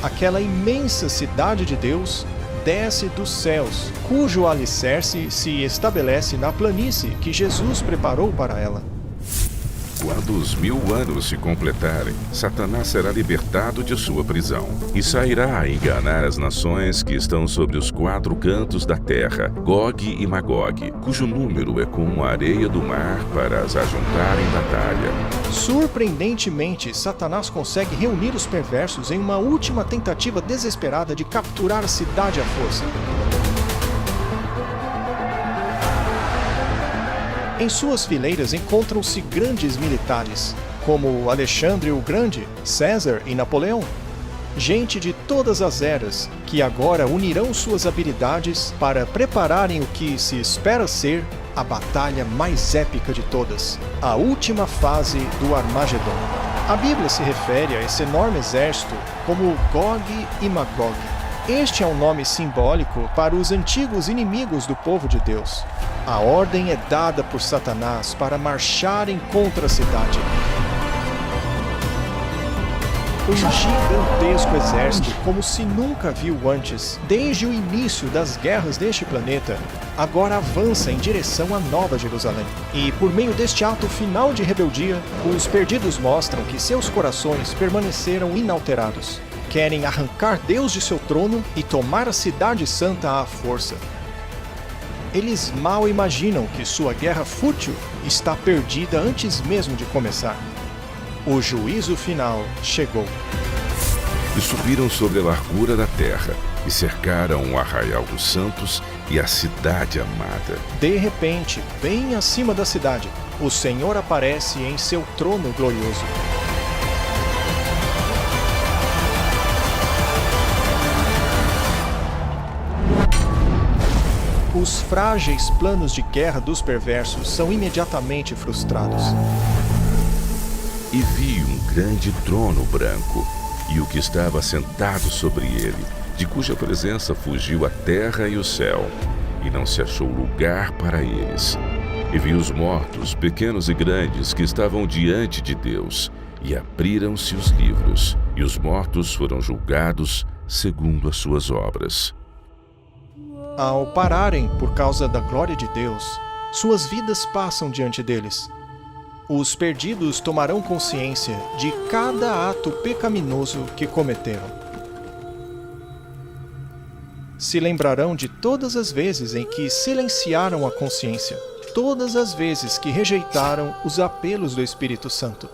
aquela imensa cidade de Deus, desce dos céus, cujo alicerce se estabelece na planície que Jesus preparou para ela. Quando os 1000 anos se completarem, Satanás será libertado de sua prisão e sairá a enganar as nações que estão sobre os 4 cantos da terra, Gog e Magog, cujo número é como a areia do mar para as ajuntar em batalha. Surpreendentemente, Satanás consegue reunir os perversos em uma última tentativa desesperada de capturar a cidade à força. Em suas fileiras encontram-se grandes militares, como Alexandre o Grande, César e Napoleão. Gente de todas as eras, que agora unirão suas habilidades para prepararem o que se espera ser a batalha mais épica de todas, a última fase do Armagedon. A Bíblia se refere a esse enorme exército como Gog e Magog. Este é um nome simbólico para os antigos inimigos do povo de Deus. A ordem é dada por Satanás para marcharem contra a cidade. Um gigantesco exército, como se nunca viu antes, desde o início das guerras deste planeta, agora avança em direção à Nova Jerusalém. E por meio deste ato final de rebeldia, os perdidos mostram que seus corações permaneceram inalterados. Querem arrancar Deus de seu trono e tomar a cidade santa à força. Eles mal imaginam que sua guerra fútil está perdida antes mesmo de começar. O juízo final chegou. E subiram sobre a largura da terra, e cercaram o arraial dos santos e a cidade amada. De repente, bem acima da cidade, o Senhor aparece em seu trono glorioso. Os frágeis planos de guerra dos perversos são imediatamente frustrados. E vi um grande trono branco, e o que estava sentado sobre ele, de cuja presença fugiu a terra e o céu, e não se achou lugar para eles. E vi os mortos, pequenos e grandes, que estavam diante de Deus, e abriram-se os livros, e os mortos foram julgados segundo as suas obras. Ao pararem por causa da glória de Deus, suas vidas passam diante deles. Os perdidos tomarão consciência de cada ato pecaminoso que cometeram. Se lembrarão de todas as vezes em que silenciaram a consciência, todas as vezes que rejeitaram os apelos do Espírito Santo.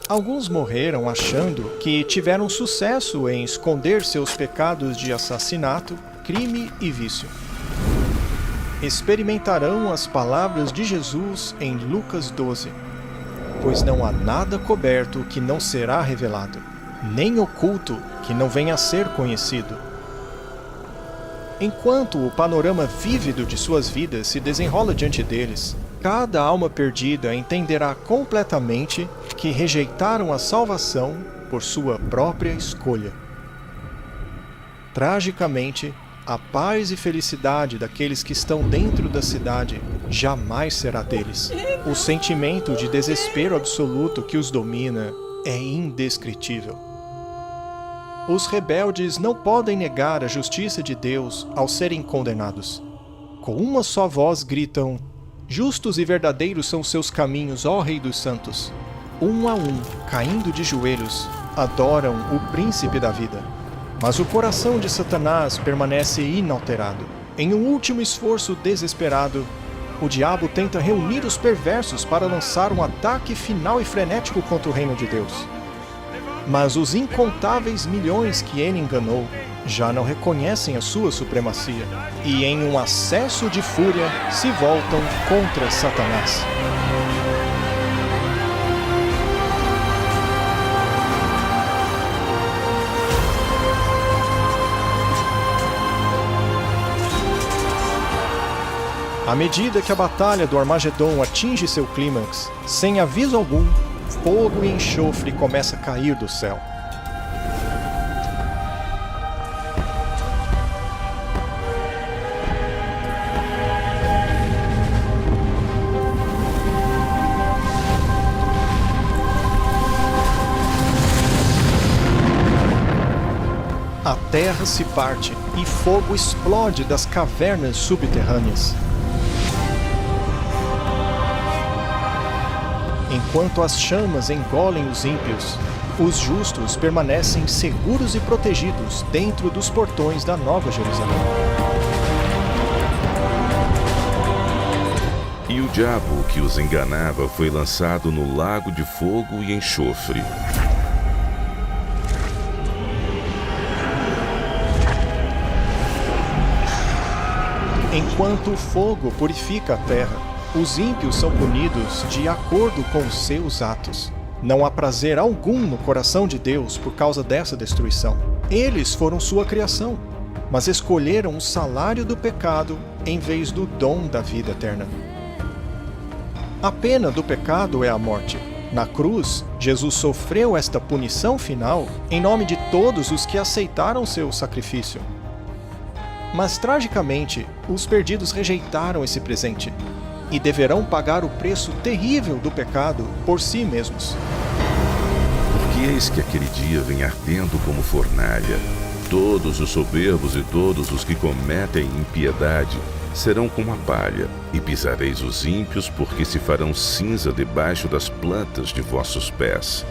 Alguns morreram achando que tiveram sucesso em esconder seus pecados de assassinato, crime e vício. Experimentarão as palavras de Jesus em Lucas 12. Pois não há nada coberto que não será revelado, nem oculto que não venha a ser conhecido. Enquanto o panorama vívido de suas vidas se desenrola diante deles, cada alma perdida entenderá completamente que rejeitaram a salvação por sua própria escolha. Tragicamente, a paz e felicidade daqueles que estão dentro da cidade jamais será deles. O sentimento de desespero absoluto que os domina é indescritível. Os rebeldes não podem negar a justiça de Deus ao serem condenados. Com uma só voz gritam: justos e verdadeiros são seus caminhos, ó Rei dos Santos. Um a um, caindo de joelhos, adoram o Príncipe da Vida. Mas o coração de Satanás permanece inalterado. Em um último esforço desesperado, o diabo tenta reunir os perversos para lançar um ataque final e frenético contra o reino de Deus. Mas os incontáveis milhões que ele enganou já não reconhecem a sua supremacia e, em um acesso de fúria, se voltam contra Satanás. À medida que a batalha do Armagedon atinge seu clímax, sem aviso algum, fogo e enxofre começa a cair do céu. A terra se parte e fogo explode das cavernas subterrâneas. Enquanto as chamas engolem os ímpios, os justos permanecem seguros e protegidos dentro dos portões da Nova Jerusalém. E o diabo que os enganava foi lançado no lago de fogo e enxofre. Enquanto o fogo purifica a terra, os ímpios são punidos de acordo com os seus atos. Não há prazer algum no coração de Deus por causa dessa destruição. Eles foram sua criação, mas escolheram o salário do pecado em vez do dom da vida eterna. A pena do pecado é a morte. Na cruz, Jesus sofreu esta punição final em nome de todos os que aceitaram seu sacrifício. Mas, tragicamente, os perdidos rejeitaram esse presente e deverão pagar o preço terrível do pecado por si mesmos. Porque eis que aquele dia vem ardendo como fornalha. Todos os soberbos e todos os que cometem impiedade serão como a palha, e pisareis os ímpios, porque se farão cinza debaixo das plantas de vossos pés.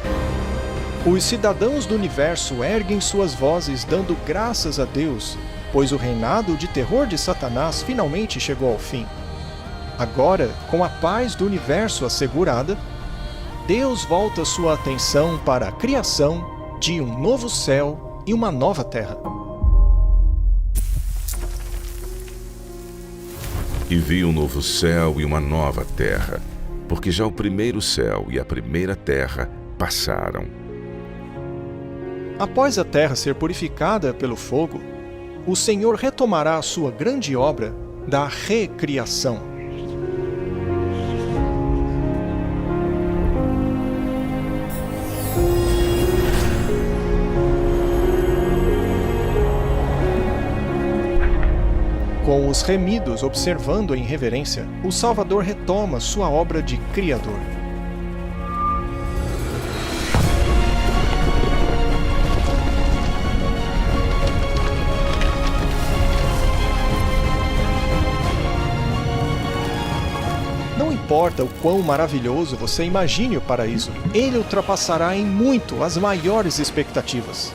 Os cidadãos do universo erguem suas vozes dando graças a Deus, pois o reinado de terror de Satanás finalmente chegou ao fim. Agora, com a paz do universo assegurada, Deus volta sua atenção para a criação de um novo céu e uma nova terra. E vi um novo céu e uma nova terra, porque já o primeiro céu e a primeira terra passaram. Após a terra ser purificada pelo fogo, o Senhor retomará a sua grande obra da recriação. Com os remidos observando em reverência, o Salvador retoma sua obra de Criador. Não importa o quão maravilhoso você imagine o paraíso, ele ultrapassará em muito as maiores expectativas.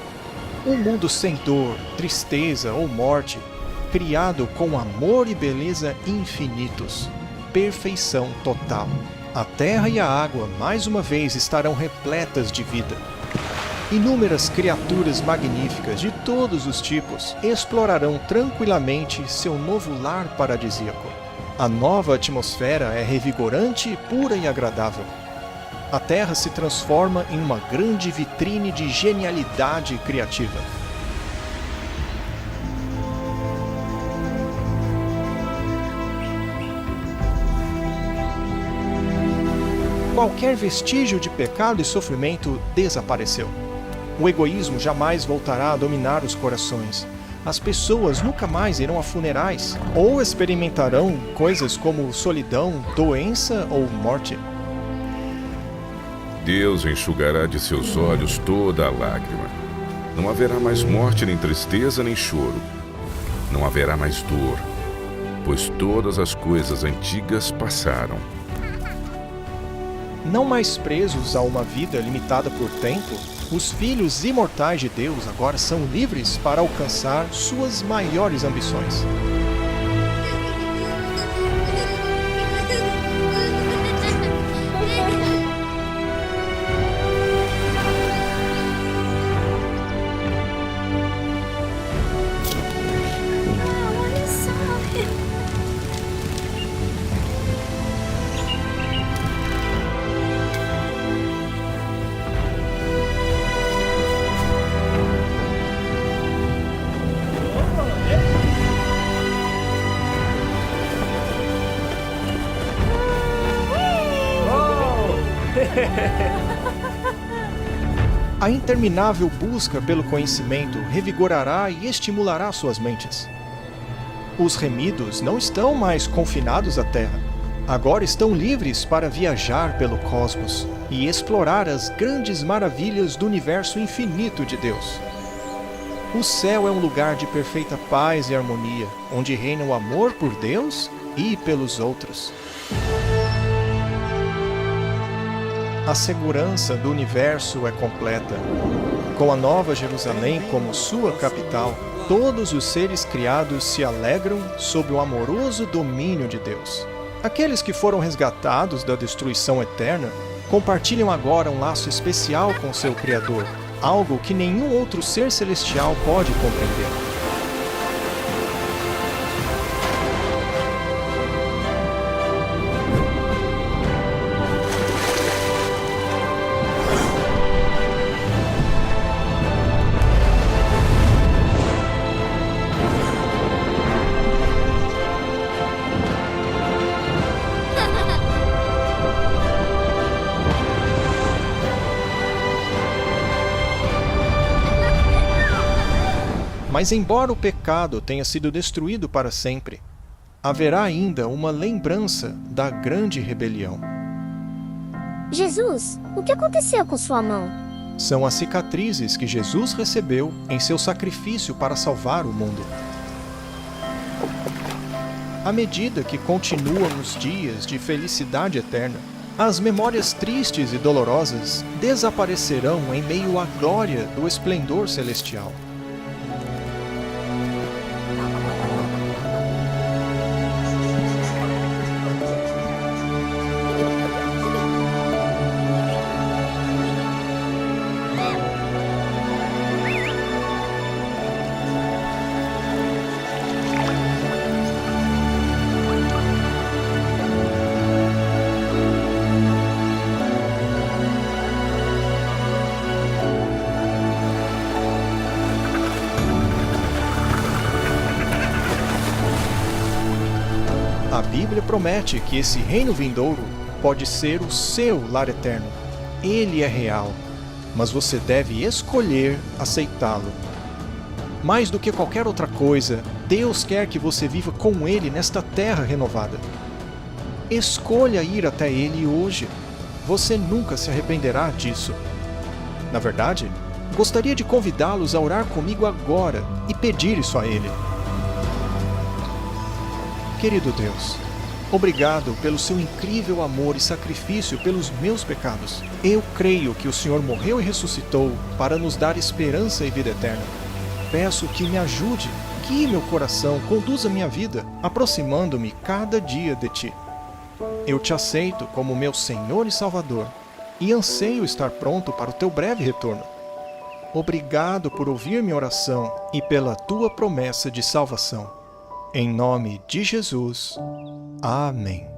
Um mundo sem dor, tristeza ou morte, criado com amor e beleza infinitos. Perfeição total. A terra e a água mais uma vez estarão repletas de vida. Inúmeras criaturas magníficas de todos os tipos explorarão tranquilamente seu novo lar paradisíaco. A nova atmosfera é revigorante, pura e agradável. A terra se transforma em uma grande vitrine de genialidade criativa. Qualquer vestígio de pecado e sofrimento desapareceu. O egoísmo jamais voltará a dominar os corações. As pessoas nunca mais irão a funerais ou experimentarão coisas como solidão, doença ou morte. Deus enxugará de seus olhos toda a lágrima. Não haverá mais morte, nem tristeza, nem choro. Não haverá mais dor, pois todas as coisas antigas passaram. Não mais presos a uma vida limitada por tempo, os filhos imortais de Deus agora são livres para alcançar suas maiores ambições. A interminável busca pelo conhecimento revigorará e estimulará suas mentes. Os remidos não estão mais confinados à Terra. Agora estão livres para viajar pelo cosmos e explorar as grandes maravilhas do universo infinito de Deus. O céu é um lugar de perfeita paz e harmonia, onde reina o amor por Deus e pelos outros. A segurança do universo é completa. Com a Nova Jerusalém como sua capital, todos os seres criados se alegram sob o amoroso domínio de Deus. Aqueles que foram resgatados da destruição eterna compartilham agora um laço especial com seu Criador, algo que nenhum outro ser celestial pode compreender. Mas embora o pecado tenha sido destruído para sempre, haverá ainda uma lembrança da grande rebelião. Jesus, o que aconteceu com sua mão? São as cicatrizes que Jesus recebeu em seu sacrifício para salvar o mundo. À medida que continuam os dias de felicidade eterna, as memórias tristes e dolorosas desaparecerão em meio à glória do esplendor celestial. A Bíblia promete que esse reino vindouro pode ser o seu lar eterno. Ele é real, mas você deve escolher aceitá-lo. Mais do que qualquer outra coisa, Deus quer que você viva com Ele nesta terra renovada. Escolha ir até Ele hoje. Você nunca se arrependerá disso. Na verdade, gostaria de convidá-los a orar comigo agora e pedir isso a Ele. Querido Deus, obrigado pelo seu incrível amor e sacrifício pelos meus pecados. Eu creio que o Senhor morreu e ressuscitou para nos dar esperança e vida eterna. Peço que me ajude, guie meu coração, conduza minha vida, aproximando-me cada dia de Ti. Eu Te aceito como meu Senhor e Salvador e anseio estar pronto para o Teu breve retorno. Obrigado por ouvir minha oração e pela Tua promessa de salvação. Em nome de Jesus. Amém.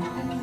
Tchau.